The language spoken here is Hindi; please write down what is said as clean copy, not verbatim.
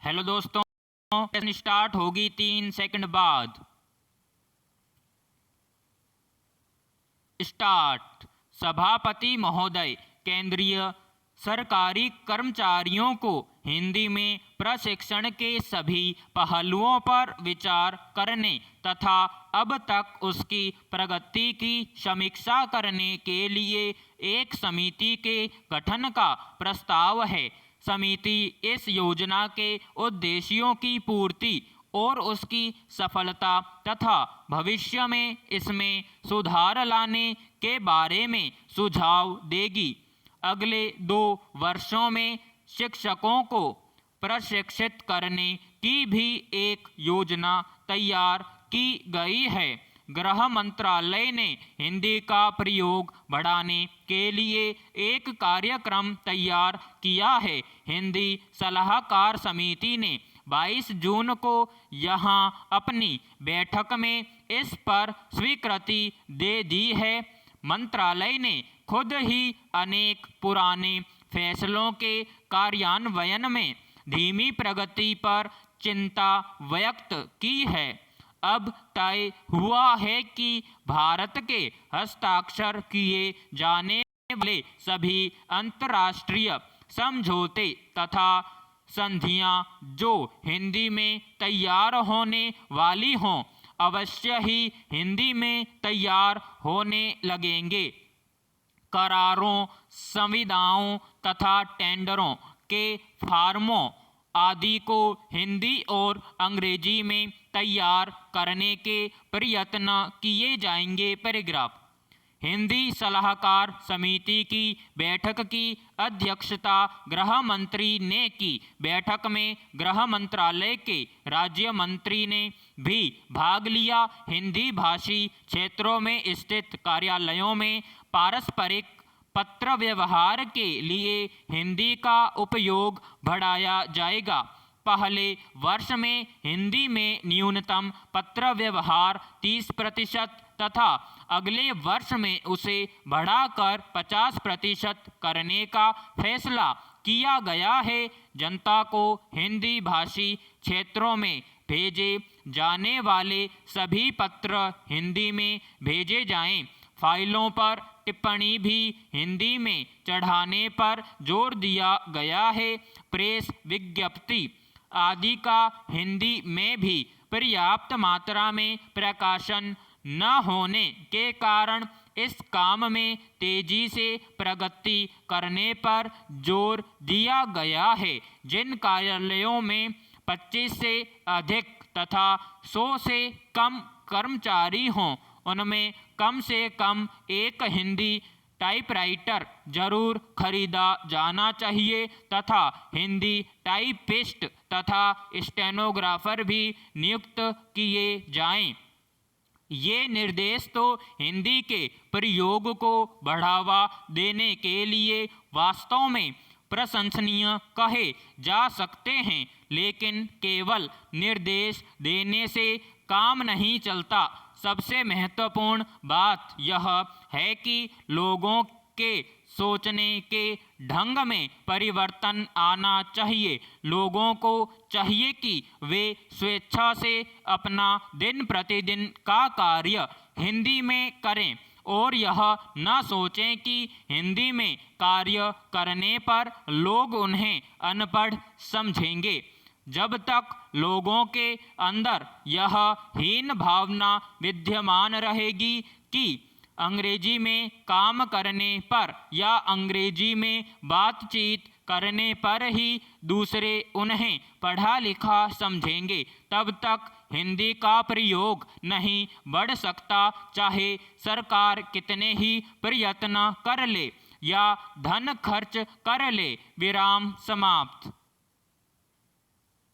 हेलो दोस्तों, सेशन स्टार्ट होगी 3 सेकंड बाद। स्टार्ट। सभापति महोदय, केंद्रीय सरकारी कर्मचारियों को हिंदी में प्रशिक्षण के सभी पहलुओं पर विचार करने तथा अब तक उसकी प्रगति की समीक्षा करने के लिए एक समिति के गठन का प्रस्ताव है। समिति इस योजना के उद्देश्यों की पूर्ति और उसकी सफलता तथा भविष्य में इसमें सुधार लाने के बारे में सुझाव देगी। अगले 2 वर्षों में शिक्षकों को प्रशिक्षित करने की भी एक योजना तैयार की गई है। गृह मंत्रालय ने हिंदी का प्रयोग बढ़ाने के लिए एक कार्यक्रम तैयार किया है। हिंदी सलाहकार समिति ने 22 जून को यहाँ अपनी बैठक में इस पर स्वीकृति दे दी है। मंत्रालय ने खुद ही अनेक पुराने फैसलों के कार्यान्वयन में धीमी प्रगति पर चिंता व्यक्त की है। अब तय हुआ है कि भारत के हस्ताक्षर किए जाने वाले सभी अंतर्राष्ट्रीय समझौते तथा संधियां जो हिंदी में तैयार होने वाली हों, अवश्य ही हिंदी में तैयार होने लगेंगे। करारों, संविदाओं तथा टेंडरों के फार्मों आदि को हिंदी और अंग्रेजी में तैयार करने के प्रयत्न किए जाएंगे। पैराग्राफ। हिंदी सलाहकार समिति की बैठक की अध्यक्षता गृह मंत्री ने की। बैठक में गृह मंत्रालय के राज्य मंत्री ने भी भाग लिया। हिंदी भाषी क्षेत्रों में स्थित कार्यालयों में पारस्परिक पत्र व्यवहार के लिए हिंदी का उपयोग बढ़ाया जाएगा। पहले वर्ष में हिंदी में न्यूनतम पत्र व्यवहार 30% तथा अगले वर्ष में उसे बढ़ाकर 50% करने का फैसला किया गया है। जनता को हिंदी भाषी क्षेत्रों में भेजे जाने वाले सभी पत्र हिंदी में भेजे जाएं। फाइलों पर टिप्पणी भी हिंदी में चढ़ाने पर जोर दिया गया है। प्रेस विज्ञप्ति आदि का हिंदी में भी पर्याप्त मात्रा में प्रकाशन न होने के कारण इस काम में तेजी से प्रगति करने पर जोर दिया गया है। जिन कार्यालयों में 25 से अधिक तथा 100 से कम कर्मचारी हों, उनमें कम से कम एक हिंदी टाइपराइटर जरूर खरीदा जाना चाहिए तथा हिंदी टाइपिस्ट तथा स्टेनोग्राफर भी नियुक्त किए जाएं। ये निर्देश तो हिंदी के प्रयोग को बढ़ावा देने के लिए वास्तव में प्रशंसनीय कहे जा सकते हैं, लेकिन केवल निर्देश देने से काम नहीं चलता। सबसे महत्वपूर्ण बात यह है कि लोगों के सोचने के ढंग में परिवर्तन आना चाहिए। लोगों को चाहिए कि वे स्वेच्छा से अपना दिन प्रतिदिन का कार्य हिंदी में करें और यह न सोचें कि हिंदी में कार्य करने पर लोग उन्हें अनपढ़ समझेंगे। जब तक लोगों के अंदर यह हीन भावना विद्यमान रहेगी कि अंग्रेजी में काम करने पर या अंग्रेजी में बातचीत करने पर ही दूसरे उन्हें पढ़ा लिखा समझेंगे, तब तक हिंदी का प्रयोग नहीं बढ़ सकता, चाहे सरकार कितने ही प्रयत्न कर ले या धन खर्च कर ले। विराम समाप्त।